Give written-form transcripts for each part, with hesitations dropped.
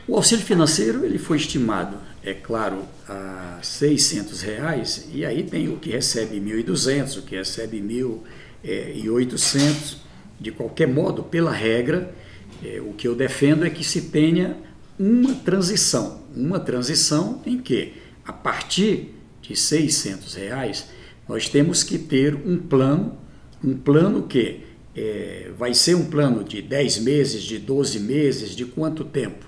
O auxílio financeiro ele foi estimado, é claro, a R$ 600, e aí tem o que recebe 1.200, o que recebe 1.800. De qualquer modo, pela regra, o que eu defendo é que se tenha uma transição em que, a partir de R$ 600, nós temos que ter um plano que vai ser um plano de 10 meses, de 12 meses, de quanto tempo?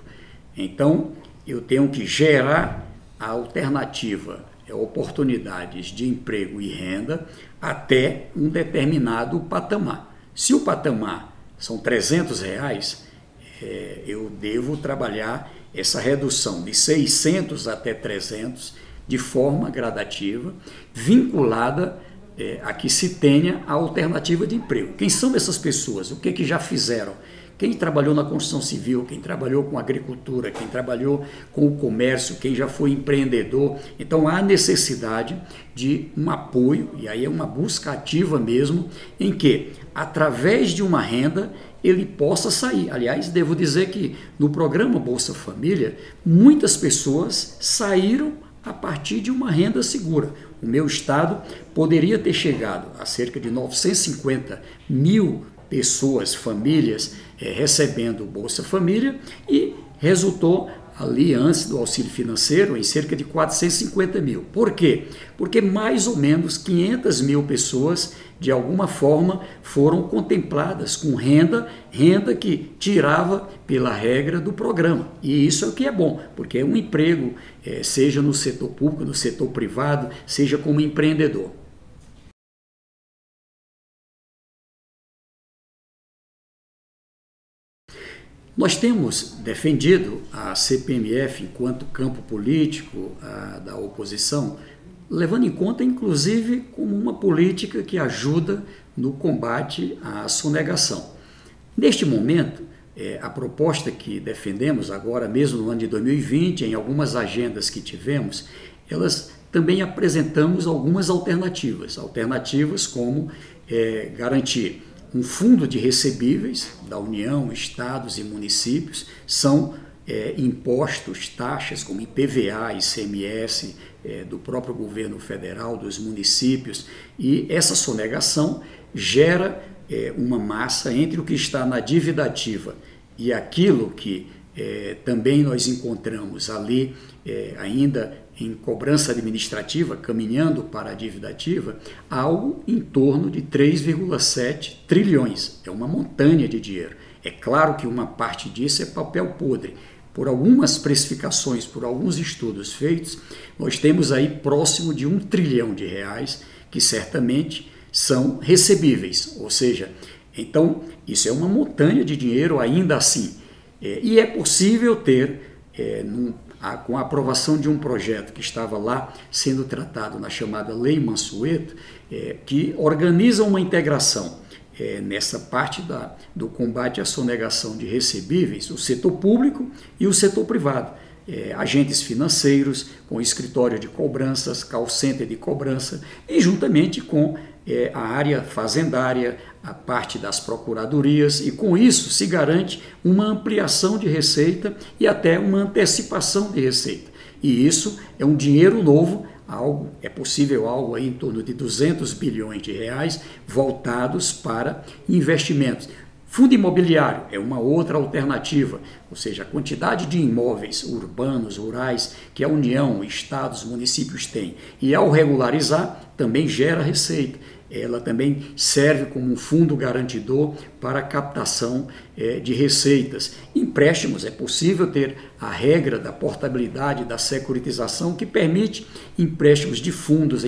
Então, eu tenho que gerar a alternativa, oportunidades de emprego e renda até um determinado patamar. Se o patamar são R$ 300, eu devo trabalhar essa redução de 600 até 300 de forma gradativa, vinculada a que se tenha a alternativa de emprego. Quem são essas pessoas? O que já fizeram? Quem trabalhou na construção civil, quem trabalhou com agricultura, quem trabalhou com o comércio, quem já foi empreendedor. Então há necessidade de um apoio, e aí é uma busca ativa mesmo, em que, através de uma renda, ele possa sair. Aliás, devo dizer que no programa Bolsa Família, muitas pessoas saíram a partir de uma renda segura. O meu estado poderia ter chegado a cerca de 950 mil pessoas, famílias, recebendo Bolsa Família, e resultou ali, antes do auxílio financeiro, em cerca de 450 mil. Por quê? Porque mais ou menos 500 mil pessoas, de alguma forma, foram contempladas com renda que tirava pela regra do programa. E isso é o que é bom, porque é um emprego, seja no setor público, no setor privado, seja como empreendedor. Nós temos defendido a CPMF enquanto campo político da oposição, levando em conta, inclusive, como uma política que ajuda no combate à sonegação. Neste momento, a proposta que defendemos agora, mesmo no ano de 2020, em algumas agendas que tivemos, elas também apresentamos algumas alternativas como garantir um fundo de recebíveis da União, estados e municípios, são impostos, taxas como IPVA, ICMS, do próprio governo federal, dos municípios, e essa sonegação gera uma massa entre o que está na dívida ativa e aquilo que também nós encontramos ali ainda em cobrança administrativa, caminhando para a dívida ativa, algo em torno de 3,7 trilhões. É uma montanha de dinheiro. É claro que uma parte disso é papel podre. Por algumas precificações, por alguns estudos feitos, nós temos aí próximo de R$ 1 trilhão que certamente são recebíveis. Ou seja, então isso é uma montanha de dinheiro ainda assim. E é possível ter, com a aprovação de um projeto que estava lá sendo tratado na chamada Lei Mansueto, que organiza uma integração nessa parte do combate à sonegação de recebíveis, o setor público e o setor privado. Agentes financeiros, com escritório de cobranças, call center de cobrança, e juntamente com a área fazendária, a parte das procuradorias, e com isso se garante uma ampliação de receita e até uma antecipação de receita. E isso é um dinheiro novo, é possível algo aí em torno de 200 bilhões de reais voltados para investimentos. Fundo imobiliário é uma outra alternativa, ou seja, a quantidade de imóveis urbanos, rurais, que a União, estados, municípios têm, e ao regularizar também gera receita. Ela também serve como um fundo garantidor para a captação de receitas. Empréstimos, é possível ter a regra da portabilidade, da securitização, que permite empréstimos de fundos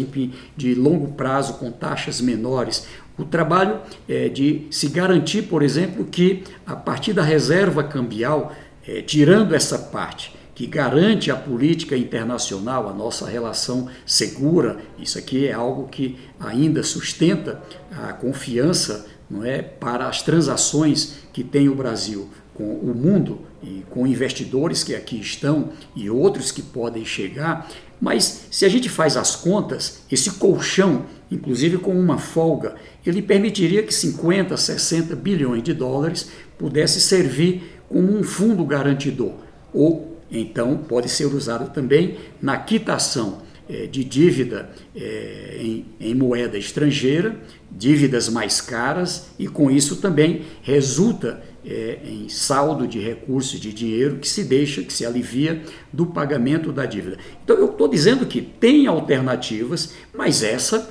de longo prazo com taxas menores. O trabalho de se garantir, por exemplo, que a partir da reserva cambial, tirando essa parte que garante a política internacional, a nossa relação segura, isso aqui é algo que ainda sustenta a confiança, não é, para as transações que tem o Brasil com o mundo e com investidores que aqui estão e outros que podem chegar. Mas se a gente faz as contas, esse colchão, inclusive com uma folga, ele permitiria que 50, 60 bilhões de dólares pudesse servir como um fundo garantidor. ou então pode ser usado também na quitação de dívida em moeda estrangeira, dívidas mais caras, e com isso também resulta em saldo de recursos de dinheiro que se alivia do pagamento da dívida. Então eu estou dizendo que tem alternativas, mas essa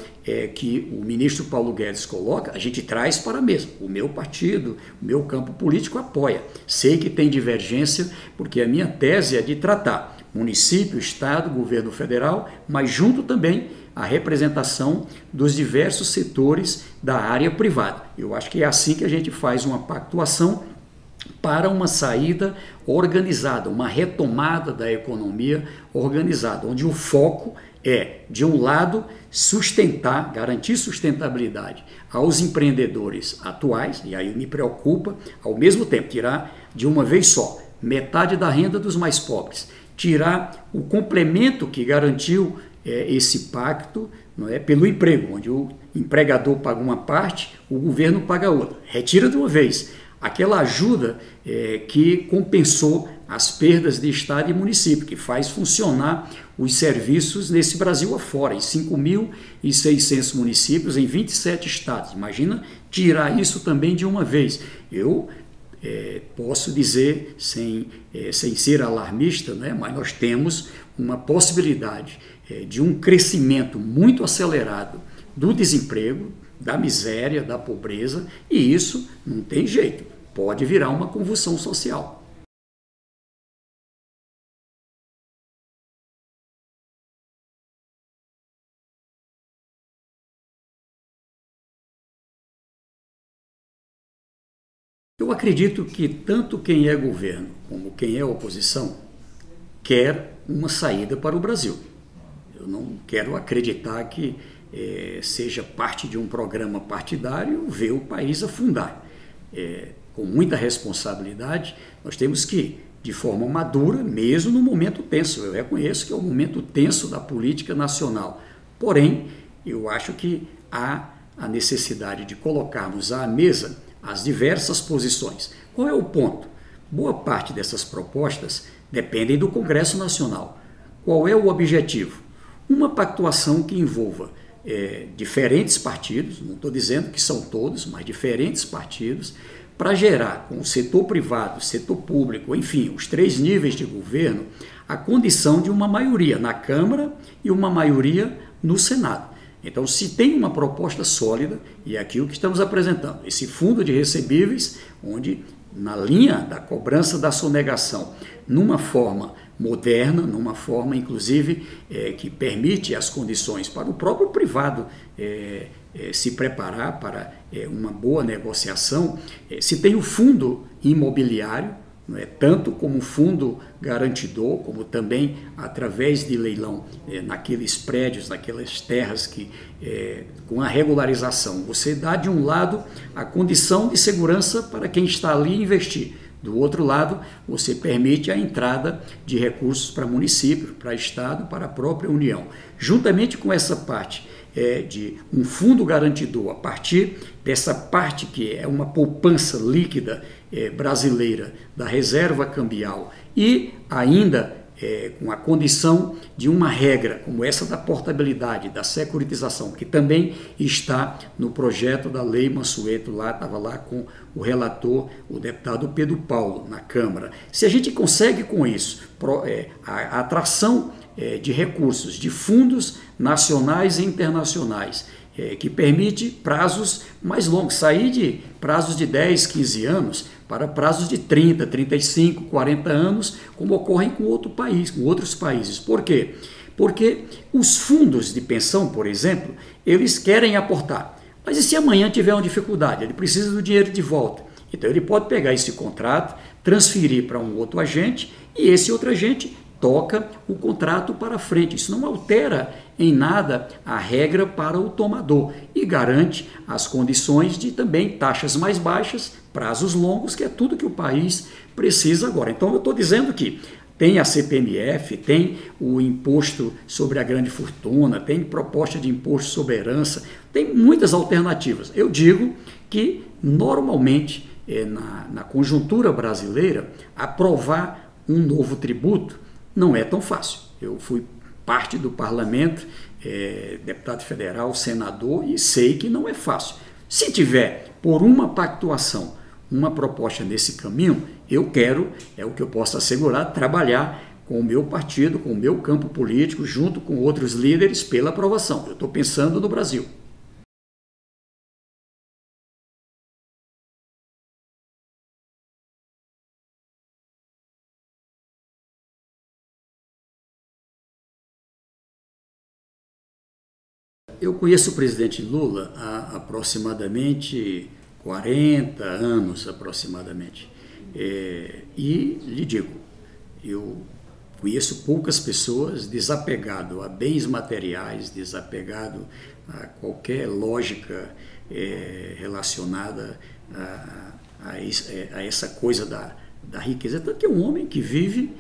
que o ministro Paulo Guedes coloca, a gente traz para a mesa. O meu partido, o meu campo político apoia. Sei que tem divergência, porque a minha tese é de tratar município, estado, governo federal, mas junto também a representação dos diversos setores da área privada. Eu acho que é assim que a gente faz uma pactuação para uma saída organizada, uma retomada da economia organizada, onde o foco é, de um lado, sustentar, garantir sustentabilidade aos empreendedores atuais, e aí me preocupa, ao mesmo tempo, tirar de uma vez só metade da renda dos mais pobres, tirar o complemento que garantiu esse pacto, não é, pelo emprego, onde o empregador paga uma parte, o governo paga outra. Retira de uma vez aquela ajuda que compensou as perdas de estado e município, que faz funcionar os serviços nesse Brasil afora, em 5.600 municípios, em 27 estados. Imagina tirar isso também de uma vez. Eu posso dizer, sem ser alarmista, né, mas nós temos uma possibilidade de um crescimento muito acelerado do desemprego, da miséria, da pobreza, e isso não tem jeito, pode virar uma convulsão social. Eu acredito que tanto quem é governo como quem é oposição quer uma saída para o Brasil. Eu não quero acreditar que seja parte de um programa partidário ver o país afundar. Com muita responsabilidade, nós temos que, de forma madura, mesmo no momento tenso, eu reconheço que é o momento tenso da política nacional. Porém, eu acho que há a necessidade de colocarmos à mesa as diversas posições. Qual é o ponto? Boa parte dessas propostas dependem do Congresso Nacional. Qual é o objetivo? Uma pactuação que envolva diferentes partidos, não estou dizendo que são todos, mas diferentes partidos, para gerar com o setor privado, setor público, enfim, os três níveis de governo, a condição de uma maioria na Câmara e uma maioria no Senado. Então, se tem uma proposta sólida, e é aqui o que estamos apresentando, esse fundo de recebíveis, onde na linha da cobrança da sonegação, numa forma moderna, numa forma, inclusive, que permite as condições para o próprio privado se preparar para uma boa negociação, se tem o fundo imobiliário, tanto como fundo garantidor, como também através de leilão naqueles prédios, naquelas terras que, com a regularização, você dá de um lado a condição de segurança para quem está ali investir. Do outro lado, você permite a entrada de recursos para município, para estado, para a própria União. Juntamente com essa parte de um fundo garantidor, a partir dessa parte que é uma poupança líquida brasileira da reserva cambial e ainda com a condição de uma regra como essa da portabilidade, da securitização, que também está no projeto da Lei Mansueto, estava lá com o relator, o deputado Pedro Paulo, na Câmara. Se a gente consegue com isso a atração de recursos de fundos nacionais e internacionais, que permite prazos mais longos, sair de prazos de 10, 15 anos para prazos de 30, 35, 40 anos, como ocorrem com outros países. Por quê? Porque os fundos de pensão, por exemplo, eles querem aportar. Mas e se amanhã tiver uma dificuldade? Ele precisa do dinheiro de volta. Então ele pode pegar esse contrato, transferir para um outro agente e esse outro agente toca o contrato para frente. Isso não altera em nada a regra para o tomador e garante as condições de também taxas mais baixas, prazos longos, que é tudo que o país precisa agora. Então eu estou dizendo que tem a CPMF, tem o imposto sobre a grande fortuna, tem proposta de imposto sobre herança, tem muitas alternativas. Eu digo que normalmente na conjuntura brasileira, aprovar um novo tributo não é tão fácil. Eu fui parte do parlamento, deputado federal, senador, e sei que não é fácil. Se tiver, por uma pactuação, uma proposta nesse caminho, eu quero, é o que eu posso assegurar, trabalhar com o meu partido, com o meu campo político, junto com outros líderes, pela aprovação. Eu estou pensando no Brasil. Eu conheço o presidente Lula há aproximadamente 40 anos, aproximadamente. E lhe digo, eu conheço poucas pessoas desapegado a bens materiais, desapegado a qualquer lógica relacionada a essa coisa da riqueza. Tanto que é um homem que vive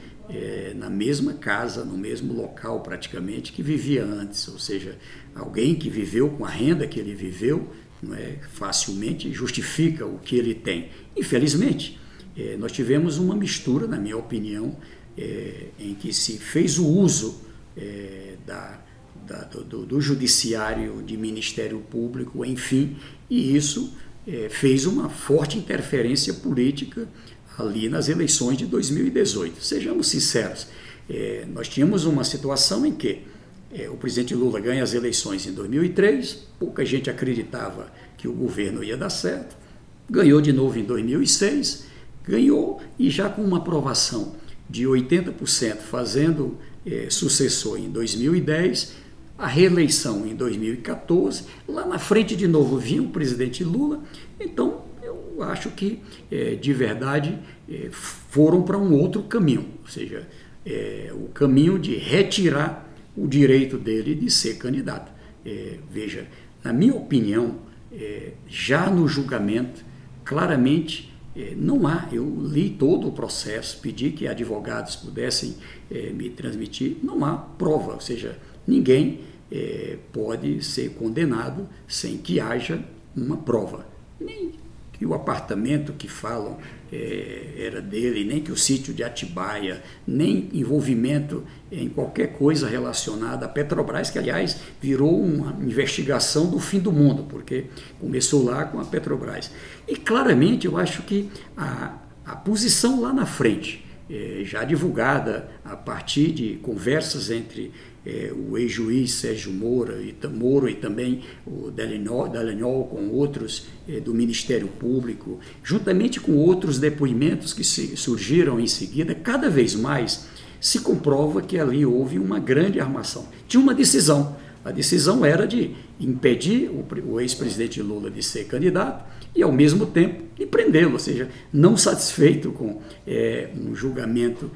na mesma casa, no mesmo local praticamente que vivia antes, ou seja, alguém que viveu com a renda que ele viveu, não é, facilmente justifica o que ele tem. Infelizmente, nós tivemos uma mistura, na minha opinião, em que se fez o uso do judiciário, de Ministério Público, enfim, e isso fez uma forte interferência política ali nas eleições de 2018. Sejamos sinceros, nós tínhamos uma situação em que o presidente Lula ganha as eleições em 2003, pouca gente acreditava que o governo ia dar certo, ganhou de novo em 2006, ganhou e já com uma aprovação de 80%, fazendo sucessor em 2010, a reeleição em 2014, lá na frente de novo vinha o presidente Lula, então eu acho que, de verdade, foram para um outro caminho, ou seja, o caminho de retirar o direito dele de ser candidato. Veja, na minha opinião, já no julgamento, claramente, não há, eu li todo o processo, pedi que advogados pudessem me transmitir, não há prova, ou seja, ninguém pode ser condenado sem que haja uma prova. Nem que o apartamento que falam era dele, nem que o sítio de Atibaia, nem envolvimento em qualquer coisa relacionada à Petrobras, que, aliás, virou uma investigação do fim do mundo, porque começou lá com a Petrobras. E, claramente, eu acho que a posição lá na frente, já divulgada a partir de conversas entre o ex-juiz Sérgio Moro e também o Dallagnol com outros do Ministério Público, juntamente com outros depoimentos que surgiram em seguida, cada vez mais se comprova que ali houve uma grande armação. Tinha uma decisão. A decisão era de impedir o ex-presidente Lula de ser candidato e, ao mesmo tempo, de prendê-lo, ou seja, não satisfeito com um julgamento,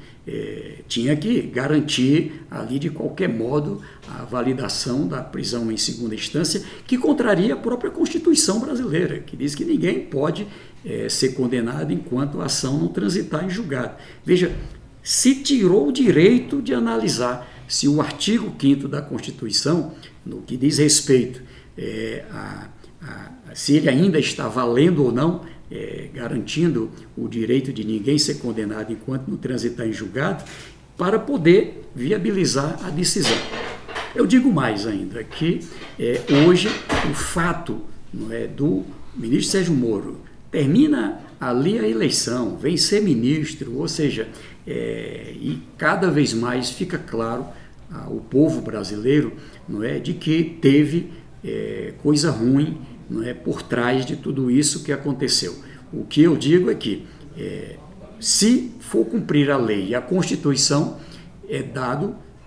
tinha que garantir ali, de qualquer modo, a validação da prisão em segunda instância, que contraria a própria Constituição brasileira, que diz que ninguém pode ser condenado enquanto a ação não transitar em julgado. Veja, se tirou o direito de analisar se o artigo 5º da Constituição, no que diz respeito se ele ainda está valendo ou não, garantindo o direito de ninguém ser condenado enquanto não transitar em julgado, para poder viabilizar a decisão. Eu digo mais ainda, que hoje o fato do ministro Sérgio Moro termina ali a eleição, vem ser ministro, ou seja, e cada vez mais fica claro ao povo brasileiro, de que teve coisa ruim, por trás de tudo isso que aconteceu. O que eu digo é que, se for cumprir a lei e a Constituição,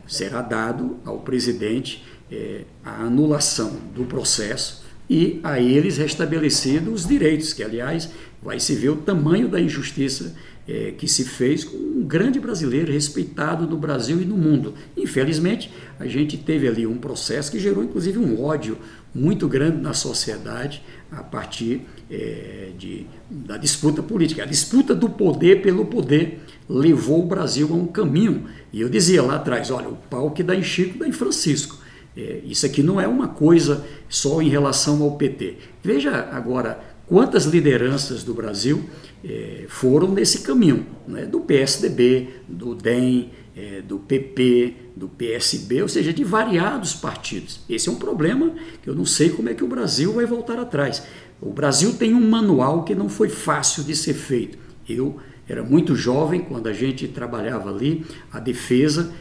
será dado ao presidente a anulação do processo e a eles restabelecidos os direitos, que, aliás, vai se ver o tamanho da injustiça que se fez com um grande brasileiro respeitado no Brasil e no mundo. Infelizmente, a gente teve ali um processo que gerou, inclusive, um ódio muito grande na sociedade a partir da disputa política. A disputa do poder pelo poder levou o Brasil a um caminho. E eu dizia lá atrás, olha, o pau que dá em Chico dá em Francisco. Isso aqui não é uma coisa só em relação ao PT. Veja agora quantas lideranças do Brasil foram nesse caminho, né, do PSDB, do DEM, do PP, do PSB, ou seja, de variados partidos. Esse é um problema que eu não sei como é que o Brasil vai voltar atrás. O Brasil tem um manual que não foi fácil de ser feito. Eu era muito jovem quando a gente trabalhava ali a defesa,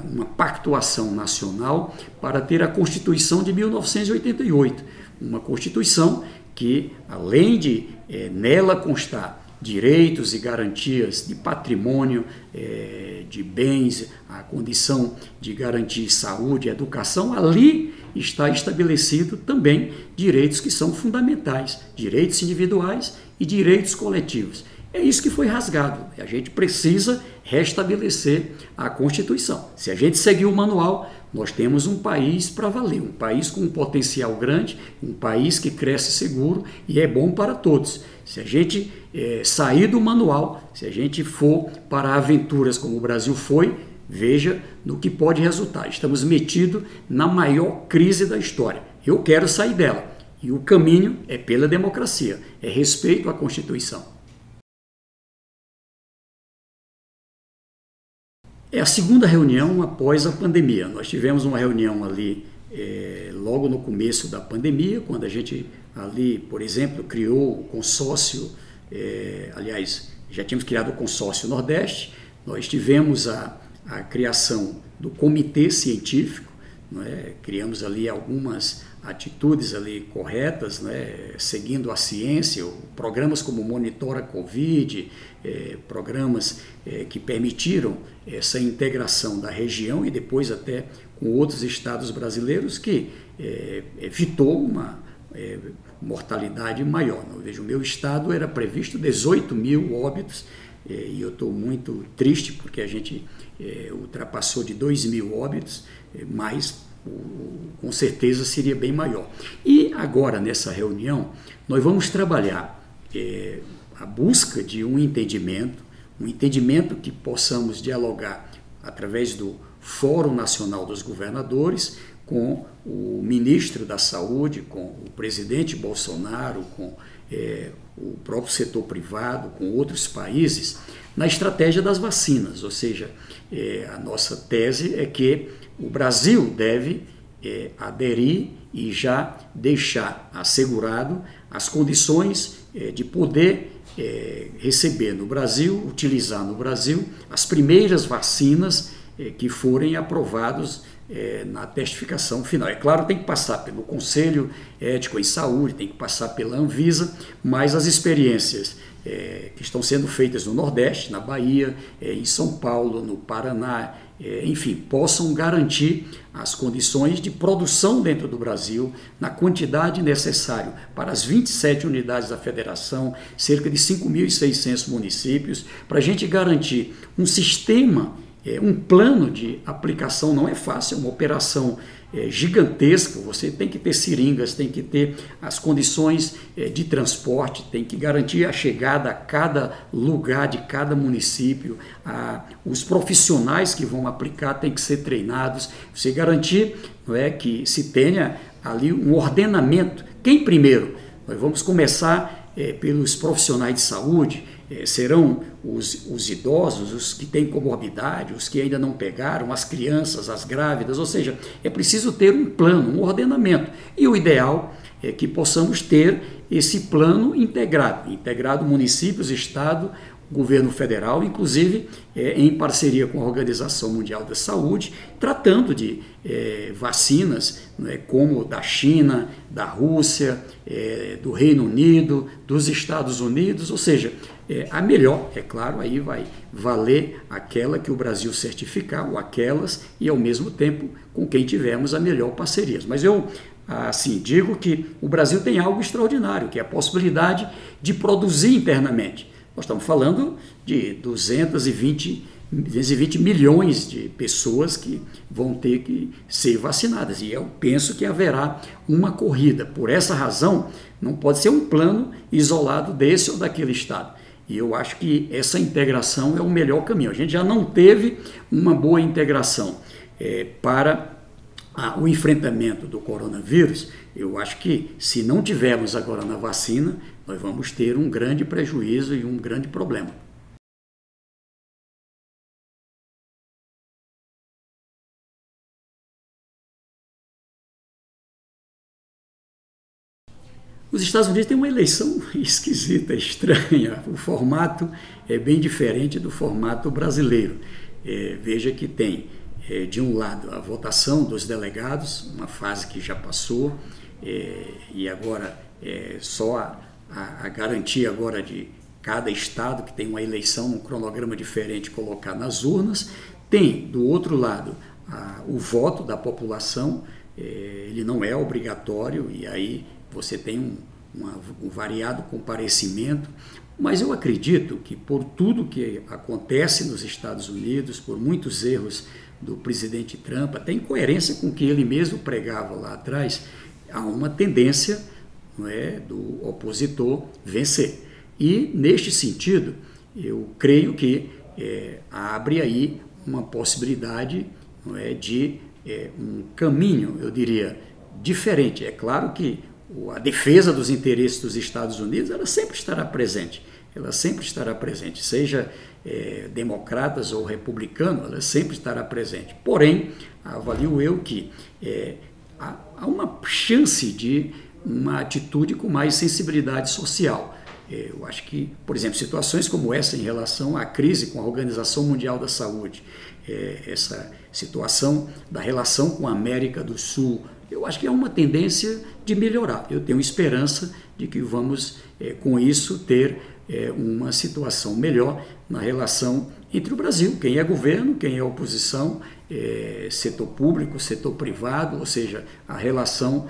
uma pactuação nacional para ter a Constituição de 1988. Uma Constituição que, além de nela constar direitos e garantias de patrimônio, de bens, a condição de garantir saúde e educação, ali está estabelecido também direitos que são fundamentais, direitos individuais e direitos coletivos. É isso que foi rasgado. A gente precisa restabelecer a Constituição. Se a gente seguir o manual, nós temos um país para valer, um país com um potencial grande, um país que cresce seguro e é bom para todos. Se a gente sair do manual, se a gente for para aventuras como o Brasil foi, veja no que pode resultar. Estamos metidos na maior crise da história. Eu quero sair dela. E o caminho é pela democracia, é respeito à Constituição. É a segunda reunião após a pandemia. Nós tivemos uma reunião ali logo no começo da pandemia, quando a gente ali, por exemplo, criou o consórcio, aliás, já tínhamos criado o consórcio Nordeste, nós tivemos a criação do comitê científico, criamos ali algumas atitudes ali corretas, seguindo a ciência, programas como Monitora Covid, programas que permitiram essa integração da região e depois até com outros estados brasileiros que evitou uma mortalidade maior. Veja, o meu estado era previsto 18 mil óbitos e eu estou muito triste porque a gente ultrapassou de 2 mil óbitos, mas com certeza seria bem maior. E agora, nessa reunião, nós vamos trabalhar a busca de um entendimento que possamos dialogar através do Fórum Nacional dos Governadores, com o ministro da Saúde, com o presidente Bolsonaro, com o próprio setor privado, com outros países, na estratégia das vacinas. Ou seja, a nossa tese é que o Brasil deve aderir e já deixar assegurado as condições de poder receber no Brasil, utilizar no Brasil as primeiras vacinas que forem aprovadas na testificação final. É claro, tem que passar pelo Conselho Ético em Saúde, tem que passar pela Anvisa, mas as experiências que estão sendo feitas no Nordeste, na Bahia, em São Paulo, no Paraná, enfim, possam garantir as condições de produção dentro do Brasil, na quantidade necessária para as 27 unidades da federação, cerca de 5.600 municípios, para a gente garantir um sistema, um plano de aplicação. Não é fácil, é uma operação gigantesca. Você tem que ter seringas, tem que ter as condições de transporte, tem que garantir a chegada a cada lugar de cada município, os profissionais que vão aplicar têm que ser treinados, você garantir que se tenha ali um ordenamento. Quem primeiro? Nós vamos começar pelos profissionais de saúde. Serão os idosos, os que têm comorbidade, os que ainda não pegaram, as crianças, as grávidas, ou seja, é preciso ter um plano, um ordenamento. E o ideal é que possamos ter esse plano integrado municípios, Estado, governo federal, inclusive em parceria com a Organização Mundial da Saúde, tratando de vacinas como da China, da Rússia, do Reino Unido, dos Estados Unidos, ou seja, a melhor, é claro, aí vai valer aquela que o Brasil certificar, ou aquelas, e ao mesmo tempo com quem tivermos a melhor parceria. Mas eu assim digo que o Brasil tem algo extraordinário, que é a possibilidade de produzir internamente. Nós estamos falando de 220 milhões de pessoas que vão ter que ser vacinadas. E eu penso que haverá uma corrida. Por essa razão, não pode ser um plano isolado desse ou daquele estado. E eu acho que essa integração é o melhor caminho. A gente já não teve uma boa integração para o enfrentamento do coronavírus, eu acho que se não tivermos agora na vacina, nós vamos ter um grande prejuízo e um grande problema. Os Estados Unidos têm uma eleição esquisita, estranha. O formato é bem diferente do formato brasileiro. Veja que tem, de um lado, a votação dos delegados, uma fase que já passou, e agora só a garantia agora de cada estado que tem uma eleição, um cronograma diferente, colocar nas urnas. Tem, do outro lado, o voto da população, ele não é obrigatório, e aí você tem um variado comparecimento, mas eu acredito que por tudo que acontece nos Estados Unidos, por muitos erros do presidente Trump, até em coerência com o que ele mesmo pregava lá atrás, há uma tendência, não é, do opositor vencer. E, neste sentido, eu creio que abre aí uma possibilidade, não é, de um caminho, eu diria, diferente. É claro que a defesa dos interesses dos Estados Unidos, ela sempre estará presente. Ela sempre estará presente, seja democratas ou republicanos, ela sempre estará presente. Porém, avalio eu que há uma chance de uma atitude com mais sensibilidade social. Eu acho que, por exemplo, situações como essa em relação à crise com a Organização Mundial da Saúde, essa situação da relação com a América do Sul, eu acho que é uma tendência de melhorar. Eu tenho esperança de que vamos, com isso, ter uma situação melhor na relação entre o Brasil, quem é governo, quem é oposição, setor público, setor privado, ou seja, a relação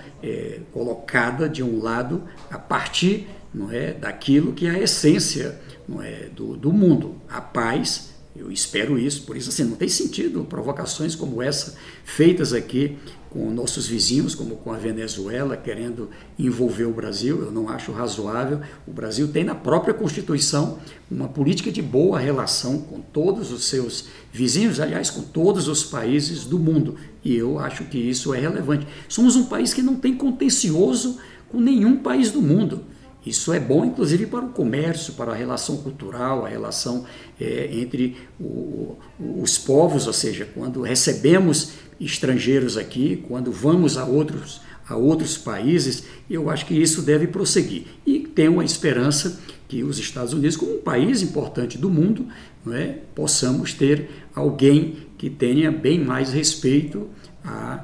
colocada de um lado a partir, não é, daquilo que é a essência, não é, do mundo, a paz. Eu espero isso, por isso assim, não tem sentido provocações como essa feitas aqui com nossos vizinhos, como com a Venezuela, querendo envolver o Brasil. Eu não acho razoável. O Brasil tem na própria Constituição uma política de boa relação com todos os seus vizinhos, aliás, com todos os países do mundo. E eu acho que isso é relevante. Somos um país que não tem contencioso com nenhum país do mundo. Isso é bom, inclusive, para o comércio, para a relação cultural, a relação entre os povos, ou seja, quando recebemos estrangeiros aqui, quando vamos a outros países, eu acho que isso deve prosseguir. E tenho a esperança que os Estados Unidos, como um país importante do mundo, não é, possamos ter alguém que tenha bem mais respeito a